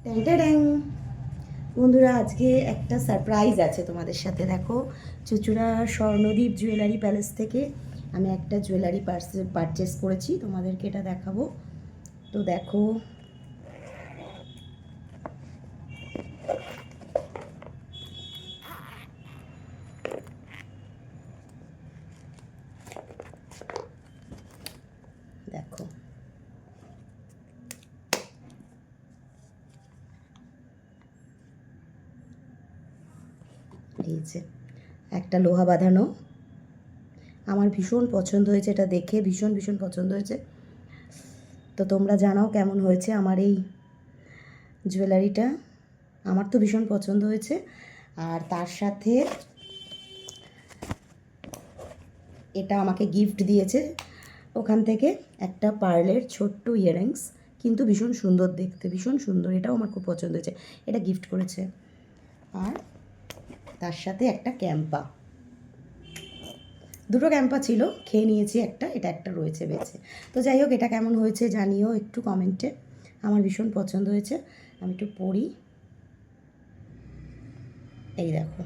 ট্যাং ট্যাং। বন্ধুরা, আজকে একটা সারপ্রাইজ আছে তোমাদের সাথে। দেখো, চুঁচুড়া স্বর্ণদ্বীপ জুয়েলারি প্যালেস থেকে আমি একটা জুয়েলারি পারচেস করেছি, তোমাদেরকে এটা দেখাবো। তো দেখো, দেখো এই যে একটা লোহা বাঁধানো, আমার ভীষণ পছন্দ হয়েছে, এটা দেখে ভীষণ ভীষণ পছন্দ হয়েছে। তো তোমরা জানাও কেমন হয়েছে আমার এই জুয়েলারিটা। আমার তো ভীষণ পছন্দ হয়েছে। আর তার সাথে এটা আমাকে গিফট দিয়েছে ওখান থেকে একটা পার্লের ছোট্ট ইয়াররিংস, কিন্তু ভীষণ সুন্দর দেখতে, ভীষণ সুন্দর, এটাও আমার খুব পছন্দ হয়েছে, এটা গিফট করেছে। আর তার সাথে একটা ক্যাম্পা, দুটো ক্যাম্পা ছিল, খেয়ে নিয়েছি একটা, এটা একটা রয়েছে বেঁচে। তো যাই হোক, এটা কেমন হয়েছে জানিও একটু কমেন্টে। আমার ভীষণ পছন্দ হয়েছে। আমি একটু পড়ি, এই দেখো।